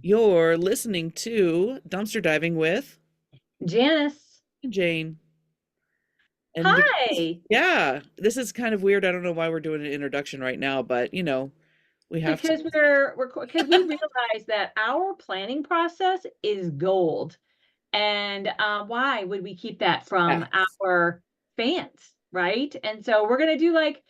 You're listening to Dumpster Diving with Janice, Jane. And hi. yeah, this is kind of weird. I don't know why we're doing an introduction right now, but we have to. Because we realize that our planning process is gold, and why would we keep that Yeah. from our fans, right? And so we're gonna do like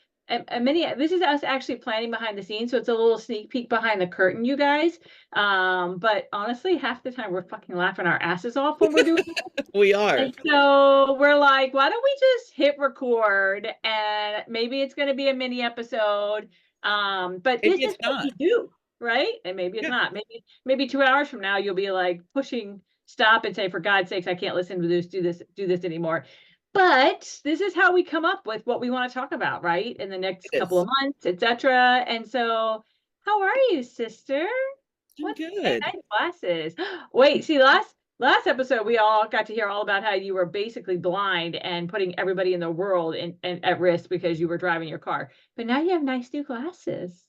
a mini. This is us actually planning behind the scenes, so it's a little sneak peek behind the curtain, you guys. But honestly, half the time we're fucking laughing our asses off when we're doing. We are. And so we're like, why don't we just hit record and maybe it's going to be a mini episode. But Maybe this it's is what not. we do, right? And maybe it's Yeah. not. Maybe 2 hours from now you'll be like pushing stop and say, for God's sakes, I can't listen to this, do this anymore. But this is how we come up with what we want to talk about, right? In the next It couple is. of months, etc. And so, how are you, sister? I'm What good. nice glasses. Wait, see, last episode we all got to hear all about how you were basically blind and putting everybody in the world in at risk because you were driving your car. But now you have nice new glasses.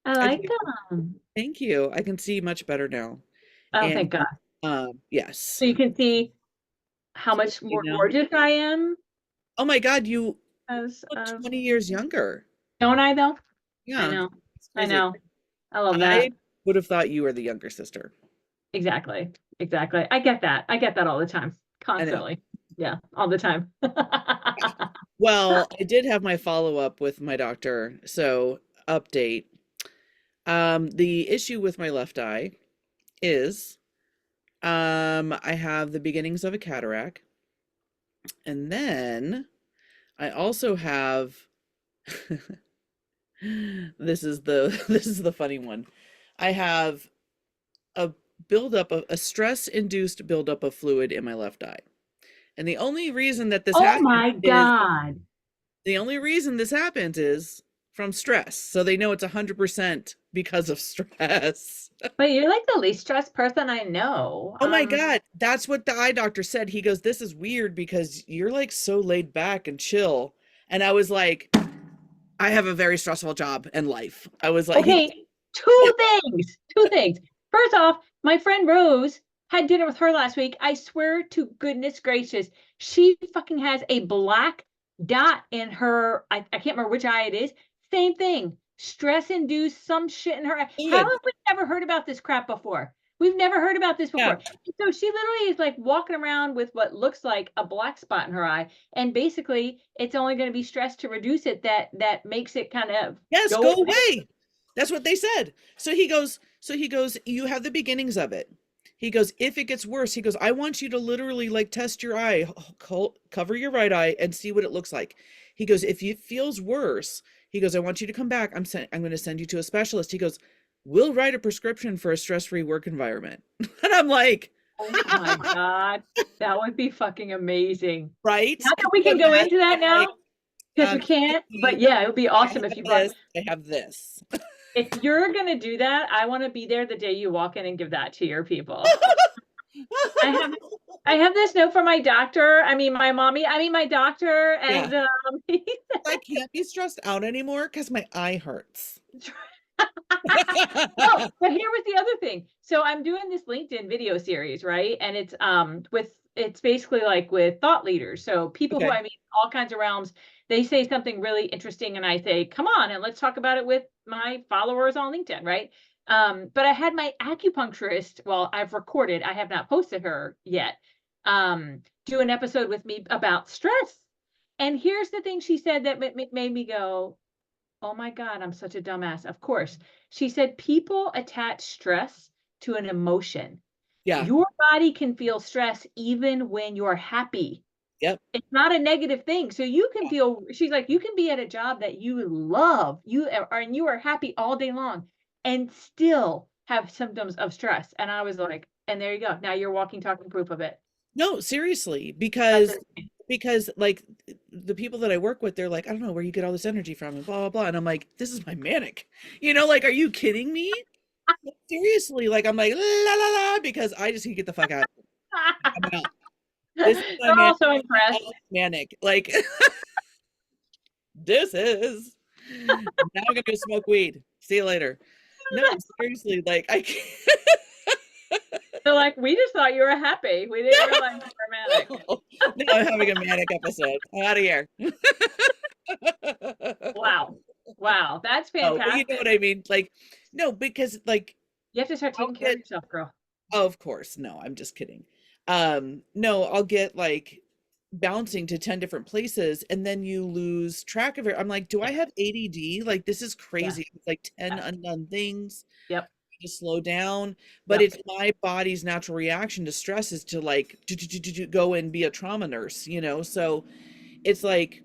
I I like do. them. Thank you. I can see much better now. Oh, And thank God. yes. So you can see how So much you more know. gorgeous I am Oh my God, you as look of 20 years younger. don't I though? I Yeah. know. It's I crazy. know. I love I that. would have thought you were the younger sister. Exactly. Exactly. I get that. I get that all the time. I know. Constantly. Yeah, all the time. Well, I did have my follow-up with my doctor. So, update. The issue with my left eye is I have the beginnings of a cataract, and then I also have this is the funny one. I have a buildup of a stress-induced buildup of fluid in my left eye. And Oh my God. the only reason this happens is from stress. So they know it's 100% because of stress. But you're like the least stressed person I know. Oh my God. That's what the eye doctor said. He goes, "This is weird because you're like so laid back and chill." And I was like, I have a very stressful job and life. I was like, he goes, Okay, two things. Two things. First off, my friend Rose had dinner with her last week. I swear to goodness gracious, she fucking has a black dot in her. I can't remember which eye it is. Same thing. Stress induced some shit in her eye. How fluid. have we never heard about this crap before? We've never heard about this Yeah. before. So she literally is like walking around with what looks like a black spot in her eye. And basically, it's only going to be stress to reduce it that makes it kind of Yes, go go away. away. That's what they said. So he goes, you have the beginnings of it. He goes, if it gets worse, he goes, I want you to literally like test your eye, cover your right eye and see what it looks like. He goes, if it feels worse, he goes, I want you to come back. I'm going to send you to a specialist. He goes, we'll write a prescription for a stress-free work environment. And I'm like, Oh my God. That would be fucking amazing. right? Not that Could we you can go imagine? into that I'm like, now because we can't, but Katie, yeah, it would be I awesome if have you brought, this, I have this. if you're gonna do that, I want to be there the day you walk in and give that to your people. I have I have this note from my doctor. I mean my mommy, I mean my doctor, Yeah. and he I can't be stressed out anymore because my eye hurts. no, but here was the other thing. So I'm doing this LinkedIn video series, right? And it's basically like with thought leaders. So people who Okay. I meet in all kinds of realms, they say something really interesting and I say, "Come on, and let's talk about it with my followers on LinkedIn," right? But I had my acupuncturist, well, I've recorded, I have not posted her yet, do an episode with me about stress. And here's the thing she said that made me go, oh my God, I'm such a dumbass. Of course. She said people attach stress to an emotion. Yeah. Your body can feel stress even when you're happy. Yep. It's not a negative thing. So you can feel, she's like, you can be at a job that you love, and you are happy all day long and still have symptoms of stress. And I was like, and there you go. Now you're walking, talking proof of it. No, seriously, That's because like the people that I work with, they're like, I don't know where you get all this energy from and blah blah blah. And I'm like, this is my manic. Like, are you kidding me? Seriously, like I'm like la la la because I just need to get the fuck out. I'm out. This is my They're manic. all so impressed. Manic. Like this is now I'm gonna go smoke weed. See you later. No, seriously, like I can't. They're like, "We just thought you were happy. We didn't realize you were manic." Now I'm having a manic episode. Out of here. Wow. Wow, that's Oh, but you know fantastic. what I mean? Like, no, because like You have to start I'll taking care of get, yourself, girl. oh, of course, no, I'm just kidding. No, I'll get like bouncing to 10 different places and then you lose track of it. I'm like, do I Yeah, have ADD? Like, this is yeah, crazy. It's like 10 yeah. undone things Yep, to slow down. But yep. it's my body's natural reaction to stress is to like go and be a trauma nurse, you know? So it's like,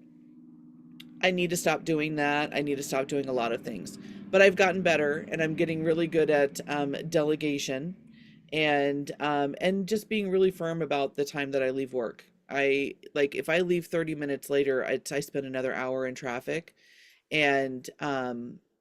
I need to stop doing that. I need to stop doing a lot of things. But I've gotten better and I'm getting really good at delegation and just being really firm about the time that I leave work. I like if I leave 30 minutes later, I spend another hour in traffic and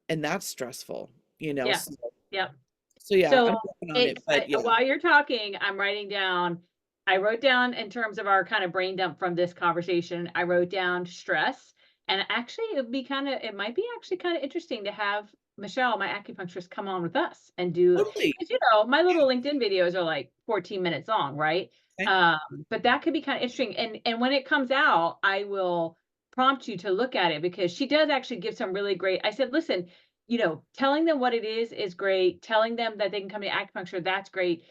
that's stressful, you know. Yeah, So, yep. so yeah, So I'm working on it, but yeah. while you're talking, I'm writing down. I wrote down in terms of our kind of brain dump from this conversation. I wrote down stress, and actually, it might be actually kind of interesting to have Michelle, my acupuncturist, come on with us and do Totally. because my little LinkedIn videos are like 14 minutes long, right? Okay. But that could be kind of interesting. And when it comes out, I will prompt you to look at it because she does actually give some really great. I said, listen, telling them what it is great. Telling them that they can come to acupuncture, that's great.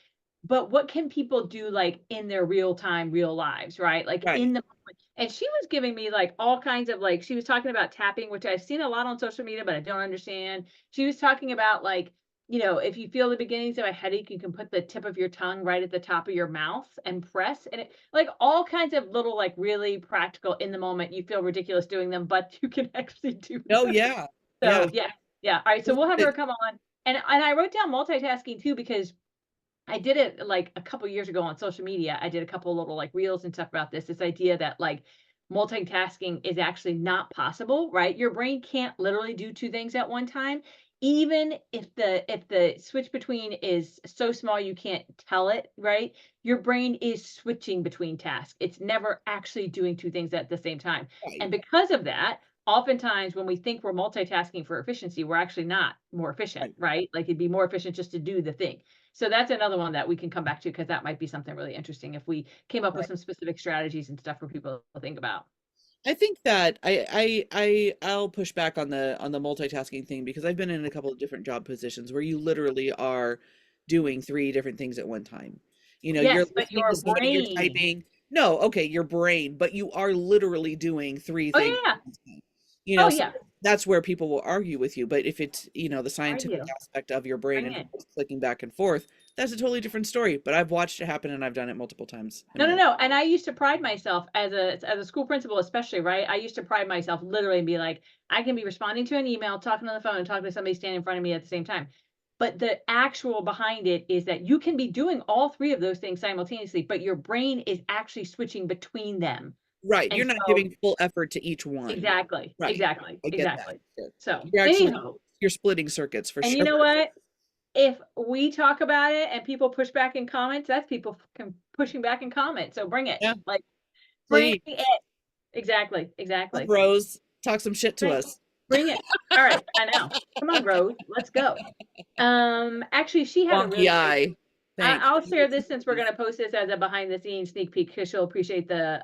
But what can people do like in their real time, real lives, right? Like in Right. the moment. And she was giving me like all kinds of like, she was talking about tapping, which I've seen a lot on social media, but I don't understand. She was talking about like, if you feel the beginnings of a headache, you can put the tip of your tongue right at the top of your mouth and press. And it like all kinds of little, like really practical in the moment. You feel ridiculous doing them, but you can actually do Oh them. yeah. Yeah. So yeah, yeah. All right. So Well, we'll have her good. come on. And I wrote down multitasking too because I did it like a couple years ago on social media. I did a couple little like reels and stuff about this idea that like multitasking is actually not possible, right? Your brain can't literally do two things at one time. Even if the switch between is so small you can't tell it, right? Your brain is switching between tasks. It's never actually doing two things at the same time. Right. And because of that, oftentimes when we think we're multitasking for efficiency, we're actually not more efficient, Right. right? Like it'd be more efficient just to do the thing. So that's another one that we can come back to because that might be something really interesting if we came up with Right. some specific strategies and stuff for people to think about. I think that I'll push back on the multitasking thing because I've been in a couple of different job positions where you literally are doing three different things at one time. You know, you're Yes, but listening to your somebody, you're brain. typing. No, okay, your brain, but you are literally doing three Oh things at yeah. one time. You Oh know, so yeah. that's where people will argue with you. But if it's, the Are scientific you? aspect of your brain Bring and it. how it's clicking back and forth, that's a totally different story. But I've watched it happen and I've done it multiple times in No, my no, life. no. And I used to pride myself as a school principal, especially, right? I used to pride myself literally and be like, I can be responding to an email, talking on the phone, and talking to somebody standing in front of me at the same time. But the actual behind it is that you can be doing all three of those things simultaneously, but your brain is actually switching between them. Right. And You're not so giving full effort to each one. exactly, Right. exactly, I get that. exactly. Sure. So, You're actually anyhow, you're splitting circuits for and you sure. know what? If we talk about it and people push back in comments, that's people pushing back in comments. So bring it. Yeah. Like, bring Please, it. Exactly, up, exactly. Rose, talk some shit to Bring us. bring it. All right, I know. Come on, Rose, let's go. Actually, she had a Wonky really great. eye. Thanks. I'll share this since we're gonna post this as a behind the scenes sneak peek because she'll appreciate the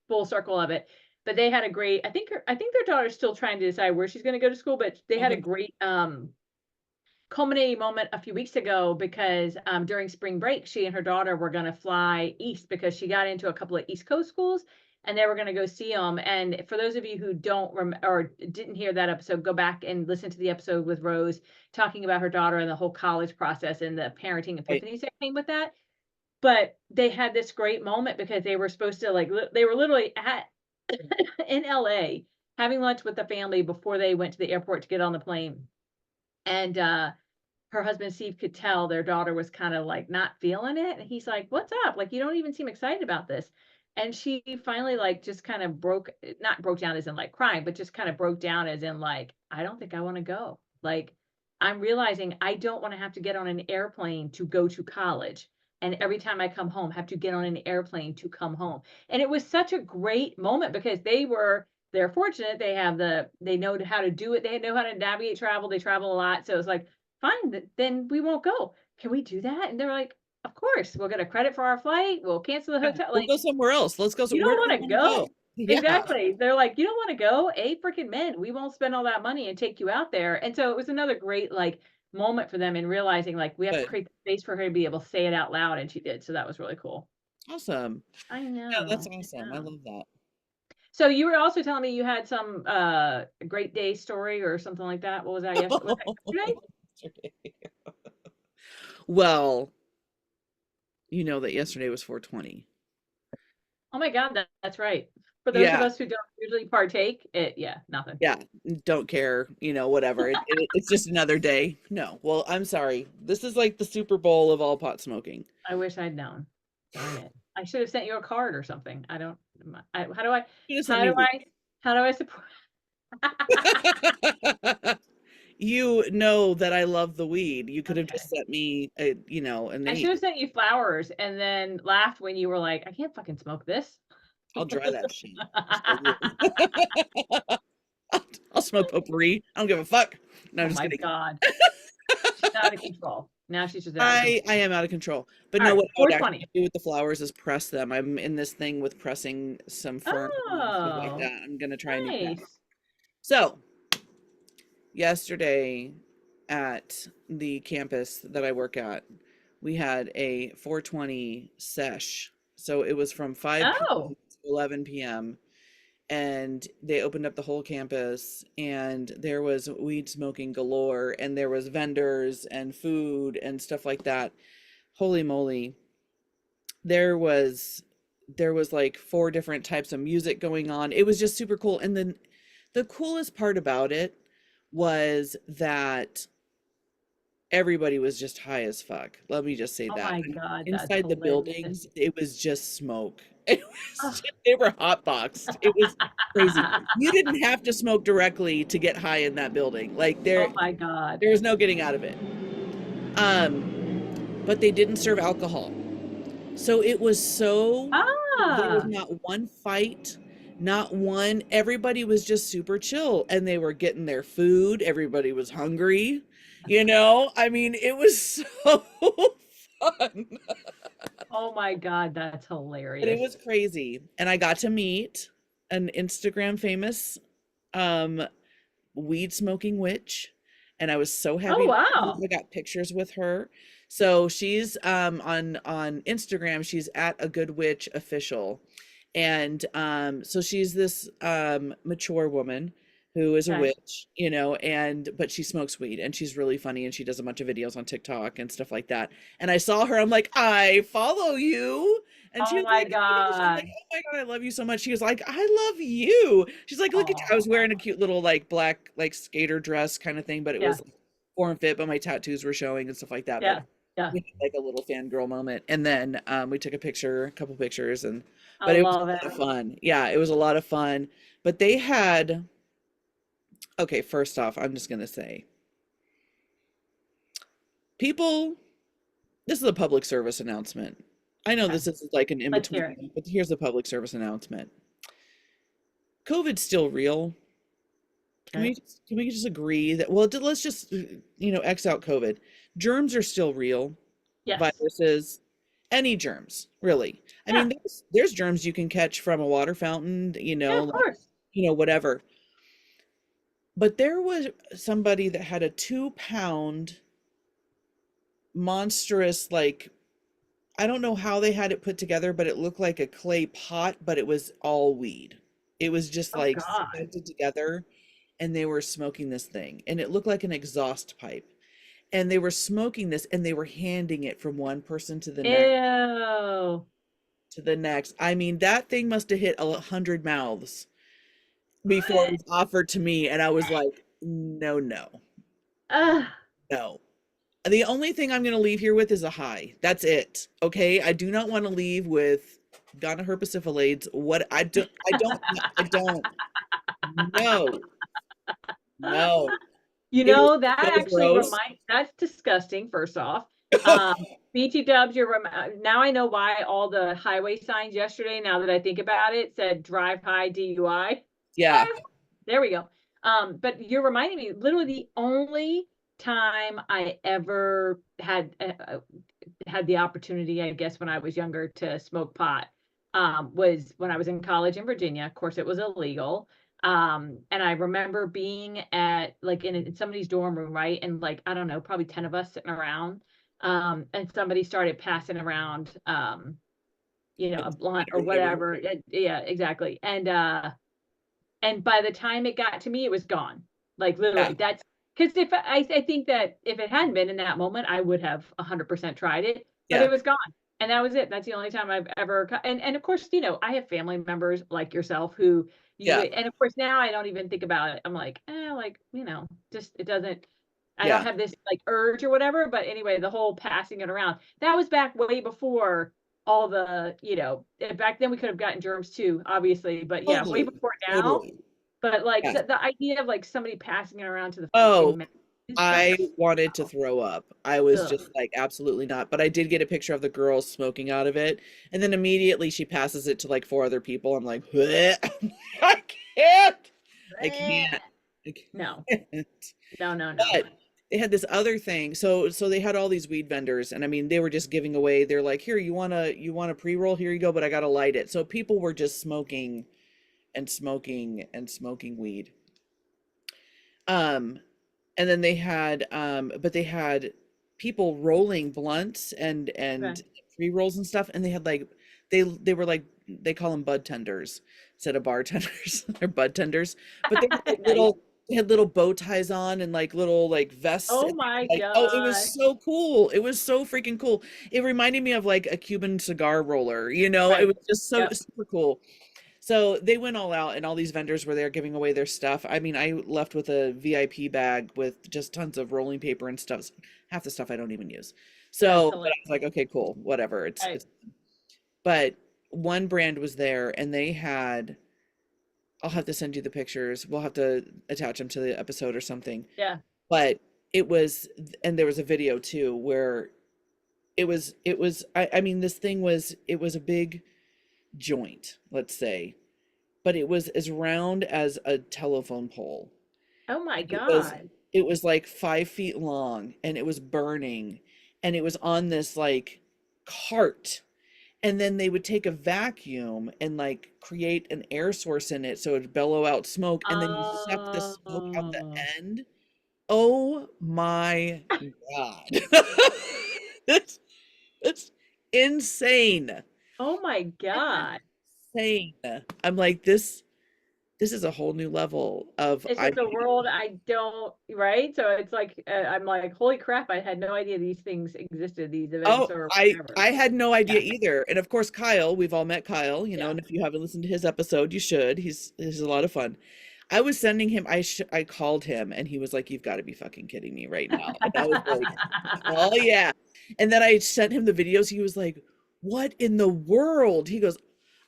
full circle of it. But they had a great. I think their daughter's still trying to decide where she's gonna go to school, but they had a Okay. great culminating moment a few weeks ago because during spring break, she and her daughter were going to fly east because she got into a couple of East Coast schools and they were going to go see them. And for those of you who don't or didn't hear that episode, go back and listen to the episode with Rose talking about her daughter and the whole college process and the parenting Right. epiphanies that came with that. But they had this great moment because they were supposed to they were literally at in LA having lunch with the family before they went to the airport to get on the plane. And her husband Steve could tell their daughter was kind of like not feeling it. And he's like, "What's up? Like, you don't even seem excited about this." And she finally like just kind of not broke down as in like crying, but just kind of broke down as in like, I don't think I want to go. Like, I'm realizing I don't want to have to get on an airplane to go to college. And every time I come home, have to get on an airplane to come home. And it was such a great moment because they're fortunate. They know how to do it. They know how to navigate travel. They travel a lot. So it's like, fine, then we won't go. Can we do that? And they're like, of course, we'll get a credit for our flight. We'll cancel the Yeah, hotel. we'll Like, go somewhere else. Let's go. you Where don't do we want to want to go? go. Yeah. Exactly. They're like, you don't want to go. Freaking men. We won't spend all that money and take you out there. And so it was another great like moment for them in realizing like we have to Good. create the space for her to be able to say it out loud, and she did. So that was really cool. Awesome. I Yeah, that's know. I awesome. I know. love that. So you were also telling me you had some great day story or something like that. What was that? Yes. Was that yesterday? Well, you know that yesterday was 420. Oh my God, that's right. For those of Yeah. us who don't usually partake, yeah, nothing. Yeah. Don't care, whatever. It's just another day. No. Well, I'm sorry. This is like the Super Bowl of all pot smoking. I wish I'd known. Darn it. I should have sent you a card or something. I don't. How do I? You just sent How me do weed. I? How do I support? You know that I love the weed. You could have just Okay. sent me a I should name. have sent you flowers and then laughed when you were like, "I can't fucking smoke this." I'll dry that shit. I'll smoke potpourri. I don't give a fuck. No, I'm Oh just my kidding. God, she's out of control. Now she's just out of I control. I am out of control. But All no, right, what I would actually 420. do with the flowers is press them. I'm in this thing with pressing some ferns and stuff like Oh, that. I'm gonna try and do that. nice. So yesterday at the campus that I work at, we had a 420 sesh. So it was from 5 p.m. Oh, to 11 p.m. and they opened up the whole campus and there was weed smoking galore and there was vendors and food and stuff like that. Holy moly. There was there was like four different types of music going on. It was just super cool. And then the coolest part about it was that everybody was just high as fuck. Let me just say oh that. my I mean, God, that's inside the hilarious. buildings, it was just smoke. It was Oh, just, they were hotboxed. It was crazy. You didn't have to smoke directly to get high in that building. Like oh my God. there was no getting out of it. But they didn't serve alcohol. So it was there was Ah, not one fight, not one, everybody was just super chill and they were getting their food. Everybody was hungry. I mean, it was so fun. oh my God, that's But it hilarious. was crazy. And I got to meet an Instagram famous um weed smoking witch, and I was so Oh, happy because wow. I got pictures with her. So she's on Instagram, she's at a good witch official. And so she's this mature woman who is a Okay. witch, and but she smokes weed and she's really funny and she does a bunch of videos on TikTok and stuff like that. And I saw her, I'm like, I follow you. And she Oh was my like, oh my gosh, I'm like, God. oh my God, I love you so much. She was like, I love you. She's like, look at you. I was Oh, wearing a cute little like black like skater dress kind of thing, but it yeah, was like, form fit, but my tattoos were showing and stuff like that. But yeah, yeah. we had like a little fangirl moment. And then we took a couple pictures, and I but it was love a it. lot of fun. Yeah, it was a lot of fun. But they had, okay, first off, I'm just gonna say, people, this is a public service announcement. I know Okay, this is like an let's hear it. in-between, but here's the public service announcement. COVID's still real. Okay. Can we just agree that, well, let's just X out COVID. Germs are still real. Yes. Viruses, any germs, really. I Yeah, mean, there's germs you can catch from a water fountain, yeah, of like, course. whatever. But there was somebody that had a 2 pound monstrous, like, I don't know how they had it put together, but it looked like a clay pot, but it was all weed. It was just Oh like God. cemented together, and they were smoking this thing, and it looked like an exhaust pipe. And they were smoking this, and they were handing it from one person Ew. to the next. I mean, that thing must have hit 100 mouths before it What? was offered to me, and I was like, no, no, Ugh. no. The only thing I'm going to leave here with is a high. That's it. Okay. I do not want to leave with gonorrhea herpesifilades. What I don't, no, no. You It was know, that so actually gross. that's disgusting, first off. BT dubs, now I know why all the highway signs yesterday, now that I think about it, said drive high DUI. Yeah. Drive. There we go. But you're reminding me, literally the only time I ever had the opportunity, I guess, when I was younger to smoke pot, was when I was in college in Virginia. Of course, it was illegal. And I remember being at like in somebody's dorm room, right? And like, I don't know, probably 10 of us sitting around. And somebody started passing around, a blunt or whatever. Yeah, exactly. And by the time it got to me, it was gone. Like Yeah, literally, that's because if I think that if it hadn't been in that moment, I would have 100% tried it, but yeah, it was gone. And that was it. That's the only time I've ever, and of course, I have family members like yourself who use yeah, it. And of course, now I don't even think about it. I'm like, like, just it doesn't, I don't yeah. have this like urge or whatever. But anyway, the whole passing it around, that was back way before all the, back then we could have gotten germs too, obviously. But yeah, way Totally, before now. totally. But, like, Yeah. the idea of, like, somebody passing it around to the Oh, freaking ma is just I wanted to throw up. I was ugh. just like, absolutely not. But I did get a picture of the girl smoking out of it. And then immediately she passes it to like four other people. I'm like, I can't. I can't. I No. can't. No, no, no. But they had this other thing. So they had all these weed vendors, and I mean they were just giving away. They're like, here, you wanna pre-roll? Here you go, but I gotta light it. So people were just smoking and smoking and smoking weed. Um, and then but they had people rolling blunts Okay. and pre-rolls and stuff, and they had like they were like they call them bud tenders instead of bartenders. They're bud tenders, but they had like Nice. little bow ties on and like little like vests, Oh and my like, oh, it was gosh. so cool. It was so freaking cool. It reminded me of like a Cuban cigar roller, you know. It Right. was just so Yep. super cool. So they went all out, and all these vendors were there giving away their stuff. I mean, I left with a VIP bag with just tons of rolling paper and stuff. Half the stuff I don't even use. That's So, but I hilarious. was like, okay, cool, whatever. Right. It's. But one brand was there, and they had. I'll have to send you the pictures. We'll have to attach them to the episode or something. Yeah. But it was, and there was a video too where it was. I mean, this thing was. It was a big joint, let's say, but it was as round as a telephone pole. Oh my And god. it was like 5 feet long, and it was burning, and it was on this like cart. And then they would take a vacuum and like create an air source in it so it would bellow out smoke, and then you suck the smoke out the Oh. end. Oh my God. it's, it's insane. Oh my god. Insane. I'm like, this is a whole new level of It's I just a mean, world I don't, right? So it's like, I'm like, "Holy crap, I had no idea these things existed, these events oh, or I whatever." I had no Yeah. idea either. And of course, Kyle, we've all met Kyle, Yeah. and if you haven't listened to his episode, you should. He's a lot of fun. I was sending him, I called him, and he was like, "You've got to be fucking kidding me right now." And I was like, "Oh yeah." And then I sent him the videos. He was like, "What in the world?" He goes,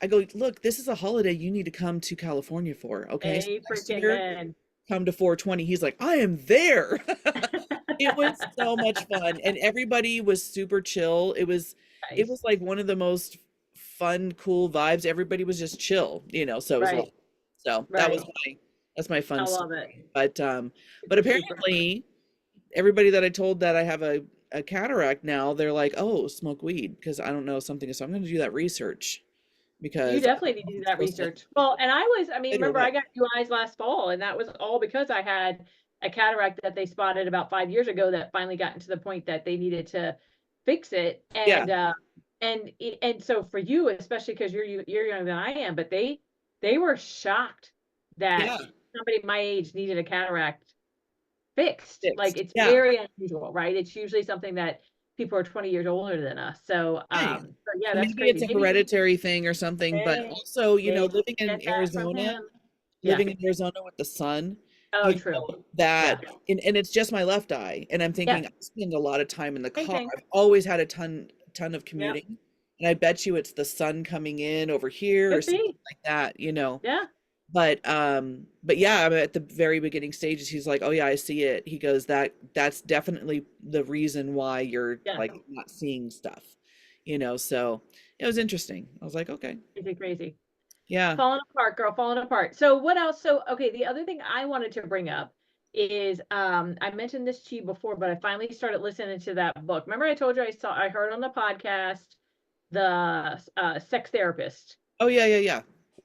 I go, "Look, this is a holiday you need to come to California for. Okay. So A next freaking year, man. come to 420." He's like, "I am there." It was so much fun, and everybody was super chill. It was Nice. like one of the most fun, cool vibes. Everybody was just chill, so it was a lot. Right, So right. that's my I fun love it. story. But Super, super. apparently everybody that I told that I have a cataract now, they're like, "Oh, smoke weed," because I don't know something. So I'm going to do that research You because I don't definitely need know to if do I'm that supposed to research. Well, and I mean, it or remember I what. got UIs last fall, and that was all because I had a cataract that they spotted about 5 years ago that finally gotten to the point that they needed to fix it. Yeah, And so for you, especially because you're younger than I am, but they were shocked that yeah, somebody my age needed a cataract fixed. Like, fixed. it's Yeah, very unusual, right? It's usually something that people are 20 years older than us. So, right. yeah, that's Maybe it's crazy. a Maybe hereditary thing or something, but they also, maybe living get in that from Arizona, him. Yeah. with the sun, Oh, true. that, Yeah. and it's just my left eye, and I'm Yeah. thinking I spend a lot of time in the Same car. thing. I've always had a ton of Yep. commuting, and I bet you it's the sun coming in over here or Could something be. like that. Yeah. But yeah, I'm at the very beginning stages. He's like, "Oh yeah, I see it." He goes, That's definitely the reason why you're Yeah. like not seeing stuff. So it was interesting. I was like, "Okay, Crazy, crazy. yeah, Falling apart, girl, falling apart. So what else? So, okay, the other thing I wanted to bring up, is I mentioned this to you before, but I finally started listening to that book. Remember I told you I heard on the podcast the sex therapist. Oh yeah, yeah, yeah.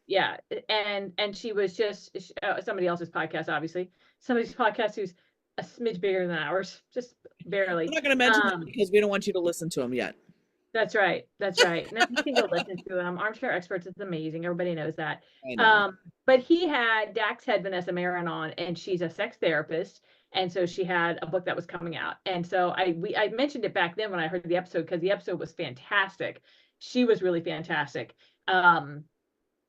Yeah, and she was just somebody else's podcast, obviously. Somebody's podcast who's a smidge bigger than ours, just I'm barely. not going to mention them because we don't want you to listen to them yet. That's right. That's right. No, you can go listen to him. Armchair Experts is amazing. Everybody knows that. I know. But he had Dax had Vanessa Marin on, and she's a sex therapist. And so she had a book that was coming out. And so I mentioned it back then when I heard the episode because the episode was fantastic. She was really fantastic. Um,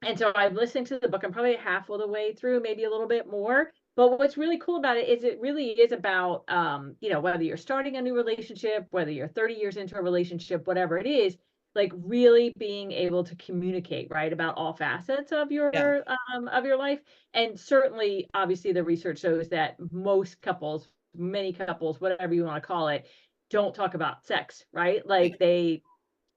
and so I've listened to the book. I'm probably half of the way through, maybe a little bit more. But what's really cool about it is it really is about, whether you're starting a new relationship, whether you're 30 years into a relationship, whatever it is, like really being able to communicate, right, about all facets Yeah. of your life. And certainly, obviously, the research shows that most couples, many couples, whatever you want to call it, don't talk about sex, right? Yeah. Like they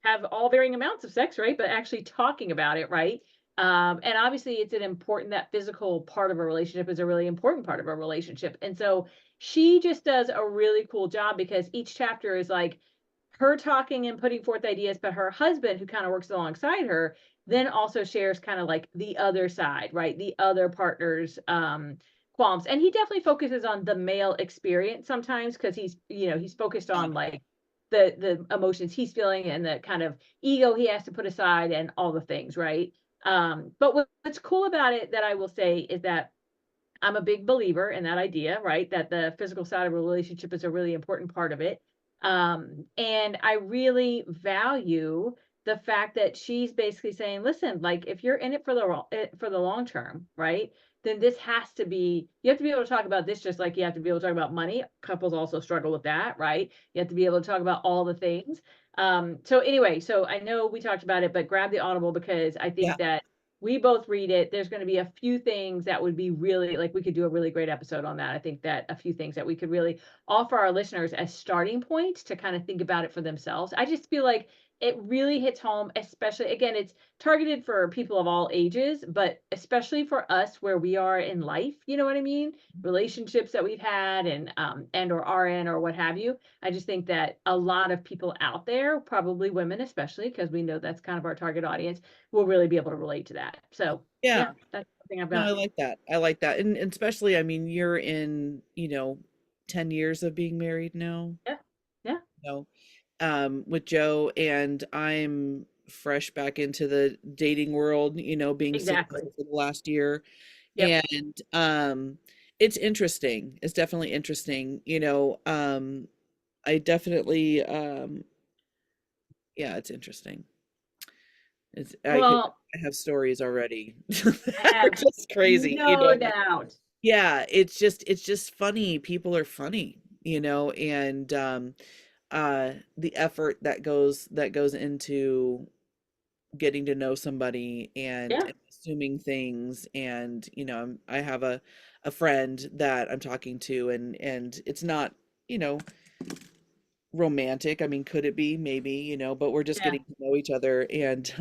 have all varying amounts of sex, right? But actually talking about it, right? And obviously, it's an important that physical part of a relationship is a really important part of a relationship. And so she just does a really cool job because each chapter is like her talking and putting forth ideas, but her husband, who kind of works alongside her, then also shares kind of like the other side, right? The other partner's qualms. And he definitely focuses on the male experience sometimes because he's focused Yeah. on like the emotions he's feeling and the kind of ego he has to put aside and all the things, right? But what's cool about it that I will say is that I'm a big believer in that idea, right? That the physical side of a relationship is a really important part of it. And I really value the fact that she's basically saying, listen, like if you're in it for the long term, right? Then this has to be, you have to be able to talk about this just like you have to be able to talk about money. Couples also struggle with that, right? You have to be able to talk about all the things. So anyway, so I know we talked about it, but grab the Audible because I Yeah. think that we both read it. There's going to be a few things that would be really like we could do a really great episode on that. I think that a few things that we could really offer our listeners as starting points to kind of think about it for themselves. I just feel like it really hits home, especially again, it's targeted for people of all ages, but especially for us where we are in life, you know what I mean? Relationships that we've had and or are in or what have you. I just think that a lot of people out there, probably women especially, because we know that's kind of our target audience, will really be able to relate to that. So Yeah. yeah, that's something I've No, I got. like that. I like that. And especially, I mean, you're in, 10 years of being married now, Yeah. Yeah. you know, with Joe, and I'm fresh back into the dating world, being single Exactly. for the last year. Yep. And it's interesting. It's definitely interesting. I definitely yeah, it's interesting. Well, I have stories already I that are have just crazy, no doubt. Yeah, it's just funny. People are funny, and the effort that goes into getting to know somebody Yeah. and assuming things. And I have a friend that I'm talking to, and it's not, you know romantic. I mean, could it be? Maybe, but we're just Yeah. getting to know each other. And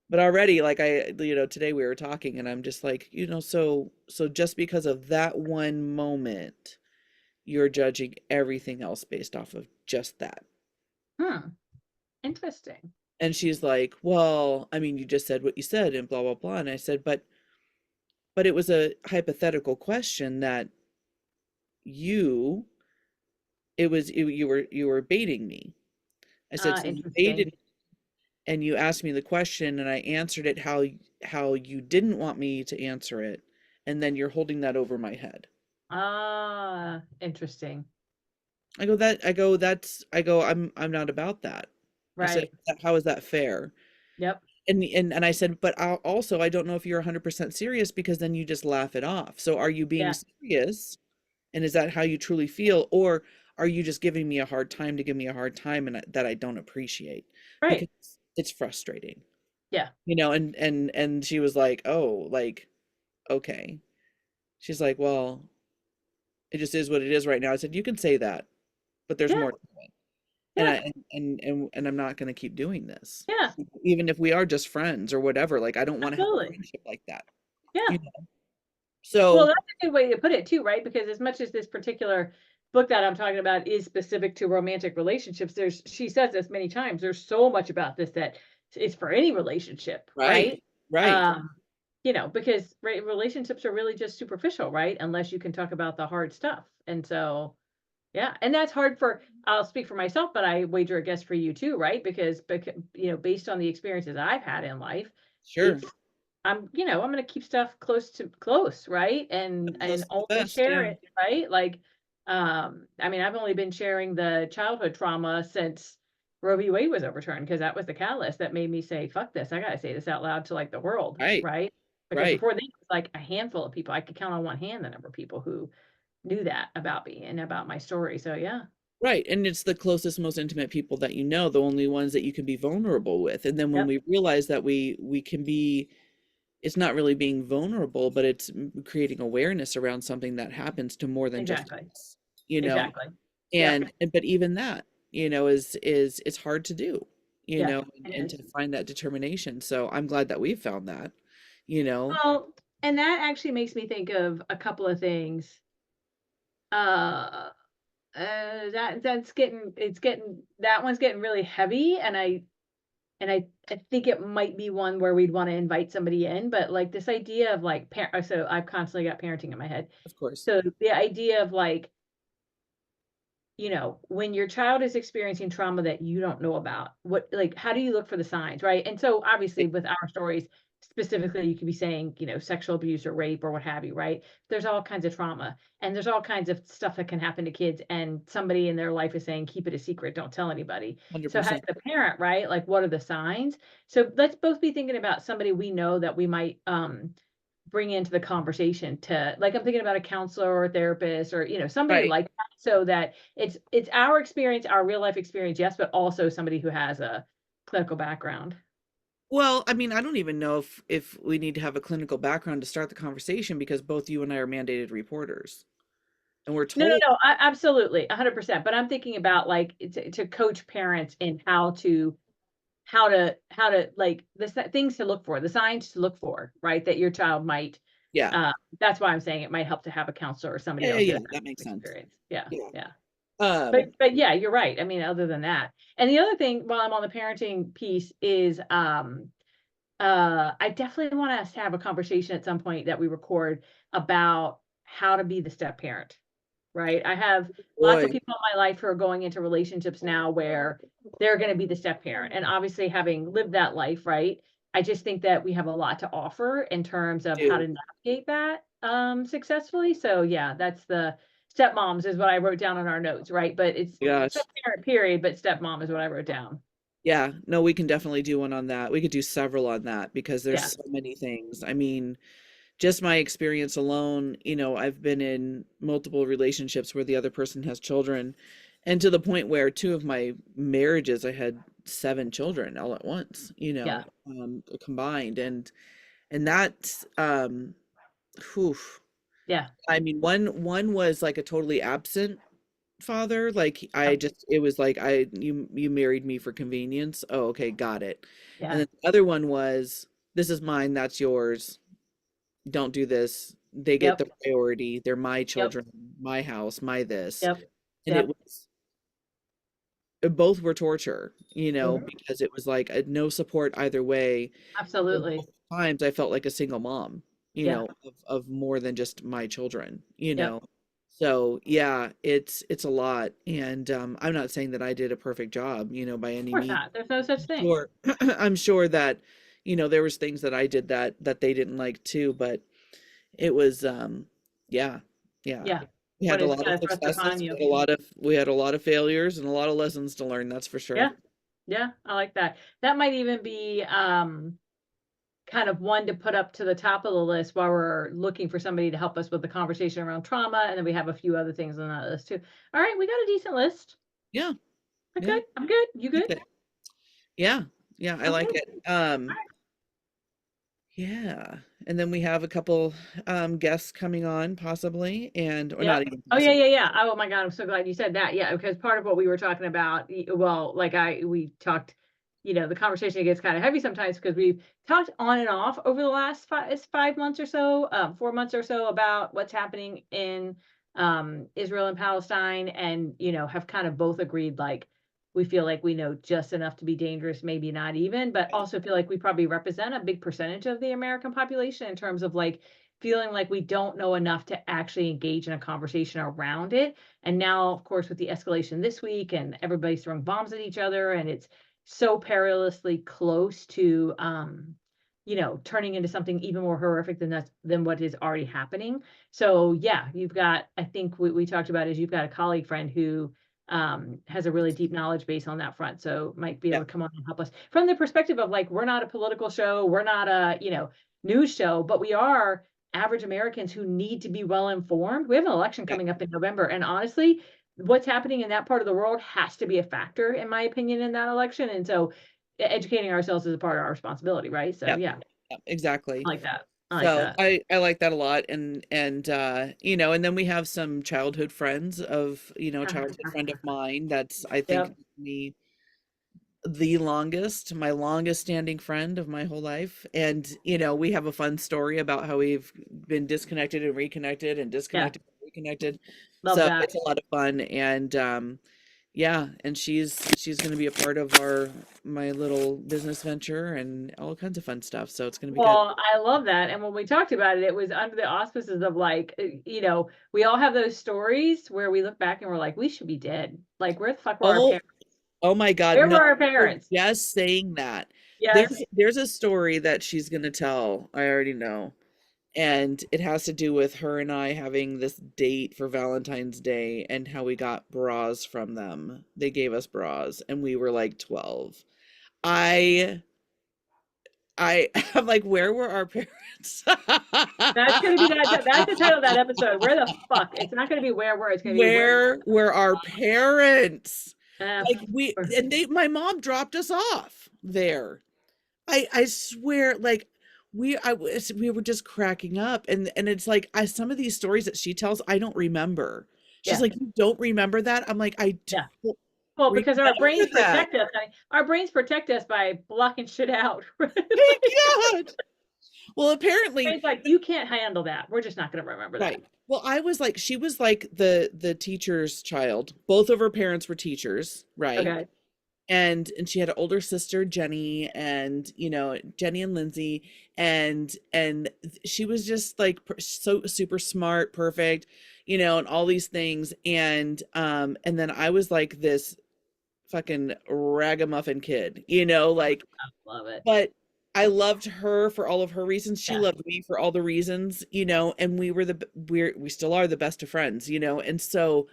but already, like, today we were talking, and I'm just like, so just because of that one moment, you're judging everything else based off of just that. Hmm. Interesting. And she's like, well, I mean, you just said what you said and blah blah blah. And I said, but it was a hypothetical question that you you were baiting me. I said, so you baited Interesting. and you asked me the question, and I answered it how you didn't want me to answer it, and then you're holding that over my head. Interesting. I'm not about that. I said, Right. how is that fair? Yep. And I said, but I don't know if you're 100% serious, because then you just laugh it off. So are you being Yeah. serious? And is that how you truly feel? Or are you just giving me a hard time to give me a hard time, and that I don't appreciate? Because Right. it's frustrating, Yeah. and she was like, oh, like, okay. She's like, well, it just is what it is right now. I said, you can say that, but there's Yeah. more to it. And Yeah. I'm not going to keep doing this, Yeah. even if we are just friends or whatever. Like, I don't want to have a Absolutely. friendship like that, Yeah. you know? Well, So, that's a good way to put it too, right? Because as much as this particular book that I'm talking about is specific to romantic relationships, she says this many times, there's so much about this that is for any relationship, right, right? right. Um, because relationships are really just superficial, right? Unless you can talk about the hard stuff. And so, yeah, and that's hard I'll speak for myself, but I wager a guess for you too, right? Because based on the experiences I've had in life, Sure. it's I'm gonna keep stuff close, right? And Close to the only vest, share yeah. it, right? Like, I mean, I've only been sharing the childhood trauma since Roe v. Wade was overturned because that was the catalyst that made me say, "Fuck this! I gotta say this out loud to like the world," Right, right? Because right, before then, it was like a handful of people. I could count on one hand the number of people who knew that about me and about my story. So yeah, right. And it's the closest, most intimate people that you know, the only ones that you can be vulnerable with. And then when yep, we realize that we can be, it's not really being vulnerable, but it's creating awareness around something that happens to more than just exactly, us, you know. exactly. Yep, And but even that, is it's hard to do, yeah, it and to is. find that determination. So I'm glad that we've found that, you know. Well, and that actually makes me think of a couple of things. Uh, that's getting it's getting that one's getting really heavy, and I think it might be one where we'd want to invite somebody in, but like this idea of like so I've constantly got parenting in my head. Of course. So the idea of like when your child is experiencing trauma that you don't know about, how do you look for the signs, right? And so obviously Right, with our stories, specifically, you could be saying, sexual abuse or rape or what have you, right? There's all kinds of trauma and there's all kinds of stuff that can happen to kids. And somebody in their life is saying, keep it a secret, don't tell anybody. So as 100%. the parent, right? Like, what are the signs? So let's both be thinking about somebody we know that we might bring into the conversation to like I'm thinking about a counselor or a therapist or somebody Right. like that so that it's our experience, our real life experience, yes, but also somebody who has a clinical background. Well, I mean, I don't even know if we need to have a clinical background to start the conversation because both you and I are mandated reporters, and we're No, no, told. no, absolutely, 100%. But I'm thinking about like to coach parents in how to like things to look for, the signs to look for, right? That your child might. Yeah. Uh, that's why I'm saying it might help to have a counselor or somebody Yeah, yeah, else who yeah, has that makes sense. experience. Yeah, Yeah. yeah. But Um, but yeah, you're right. I mean, other than that. And the other thing while I'm on the parenting piece is I definitely want us to have a conversation at some point that we record about how to be the step parent, right? I have lots of boy, people in my life who are going into relationships now where they're going to be the step parent. And obviously having lived that life, right? I just think that we have a lot to offer in terms of how do. to navigate that successfully. So yeah, that's the stepmoms is what I wrote down on our notes, right? But it's step Gosh. parent period, but stepmom is what I wrote down. Yeah, no, we can definitely do one on that. We could do several on that because there's Yeah. so many things. I mean, just my experience alone, I've been in multiple relationships where the other person has children, and to the point where two of my marriages, I had seven children all at once, Yeah. combined, and that's, whew. Yeah. I mean, one was like a totally absent father. Like Yeah. it was like you married me for convenience. Oh, okay, got it. And Yeah. then the other one was, this is mine, that's yours, don't do this. They get Yep. the priority. They're my Yep. children, my house, my this. Yep. And it Yep. was, both were torture, Mhm. because it was like no support either way. And Absolutely. both times I felt like a single mom, Yeah. of more than just my children, Yep. So yeah, it's a lot. And I'm not saying that I did a perfect job, by Of any course means. not. There's no such thing. Sure. I'm sure that, there was things that I did that they didn't like too, but it was, yeah, yeah. Yeah. We But had a it's lot of kinda thrust upon successes, you. we had a lot of failures and a lot of lessons to learn, that's for Yeah. sure. Yeah. I like that. That might even be, kind of one to put up to the top of the list while we're looking for somebody to help us with the conversation around trauma, and then we have a few other things on that list too. All right, we got a decent list. Yeah, I'm yeah, good. I'm good. You like good? it. Yeah, yeah, I Okay. like it. Yeah, and then we have a couple, guests coming on possibly, or Yep. not even Oh, yeah, possibly. yeah, yeah. Oh my god, I'm so glad you said that. Yeah, because part of what we were talking about, well, like we talked the conversation gets kind of heavy sometimes because we've talked on and off over the last 5 months or so, 4 months or so about what's happening in Israel and Palestine, and have kind of both agreed like we feel like we know just enough to be dangerous, maybe not even, but also feel like we probably represent a big percentage of the American population in terms of like feeling like we don't know enough to actually engage in a conversation around it. And now, of course, with the escalation this week and everybody's throwing bombs at each other, and it's so perilously close to turning into something even more horrific than what is already happening. So yeah, you've got, I think we talked about is you've got a colleague friend who has a really deep knowledge base on that front. So might be able Yeah. to come on and help us from the perspective of like, we're not a political show, we're not a, news show, but we are average Americans who need to be well informed. We have an election Yeah. coming up in November, and honestly, what's happening in that part of the world has to be a factor, in my opinion, in that election. And so educating ourselves is a part of our responsibility, right? So Yeah. yeah, Yeah, exactly. I like that. I like So that. I like that a lot. And and then we have some childhood friends of, childhood friend of mine that's, I think, Yep. me the longest, my longest standing friend of my whole life. And, we have a fun story about how we've been disconnected and reconnected and Yeah. disconnected and reconnected. Love So that. it's a lot of fun. And yeah, and she's going to be a part of my little business venture and all kinds of fun stuff. So it's going to be good. Well, I love that. And when we talked about it, it was under the auspices of like, we all have those stories where we look back and we're like, we should be dead. Like, where the fuck were our Oh, parents? oh my God, Where no, were our we were parents? just saying that. Yes. There's a story that she's going to tell. I already know. And it has to do with her and I having this date for Valentine's Day and how we got bras from them. They gave us bras and we were like 12. I I'm like, where were our parents? That's gonna be that's the title of that episode. Where the fuck? It's not gonna be where were, it's gonna be where Where were our parents? uh, Like my mom dropped us off there. I swear, like we were just cracking up, and it's like some of these stories that she tells, I don't remember. She's yeah, like, you don't remember that? I'm like, I yeah. don't Well, because our brains remember that. protect us. Our brains protect us by blocking shit out. My God. Well, apparently, It's like you can't handle that. We're just not gonna remember that. right. Well, I was like, she was like the teacher's child. Both of her parents were teachers, right? Okay. And she had an older sister, Jenny, and Jenny and Lindsay, and she was just like so super smart, perfect, and all these things. And then I was like this fucking ragamuffin kid, like, I love it. but I loved her for all of her reasons. She Yeah. loved me for all the reasons, and we still are the best of friends, and so,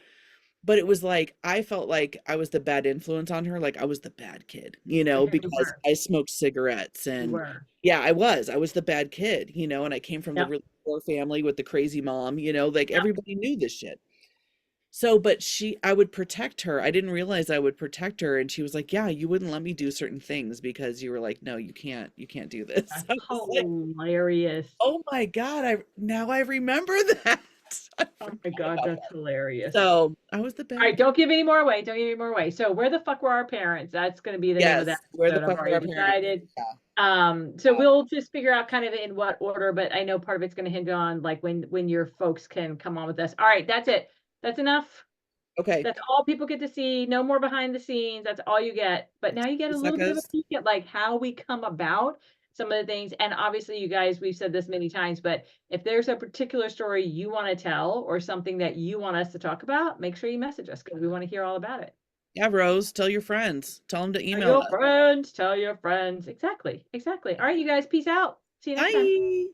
but it was like I felt like I was the bad influence on her, like I was the bad kid, You because were. I smoked cigarettes. You And were. yeah, I was the bad kid, and I came from the Yep. really poor family with the crazy mom, like Yep. everybody knew this shit. So, but I would protect her. I didn't realize I would protect her. And she was like, yeah, you wouldn't let me do certain things because you were like, no, you can't do this. That's I was like, hilarious. oh my God, now I remember that. I Oh forgot my God, about that's that. hilarious. So I was the All right, bad. don't give any more away. Don't give any more away. So, where the fuck were our parents? That's going to be the name of Yes, that where the episode. I've fuck were already our parents? decided. Yeah. So we'll just figure out kind of in what order, but I know part of it's going to hinge on like when your folks can come on with us. All right, that's it. That's enough. Okay. That's all people get to see. No more behind the scenes. That's all you get. But now you get a little bit of a Suckers. peek at like how we come about some of the things. And obviously, you guys, we've said this many times, but if there's a particular story you want to tell or something that you want us to talk about, make sure you message us because we want to hear all about it. Yeah, Rose, tell your friends. Tell them to Tell email your us. friends, tell your friends. Exactly. Exactly. All right, you guys, peace out. See you next time. Bye.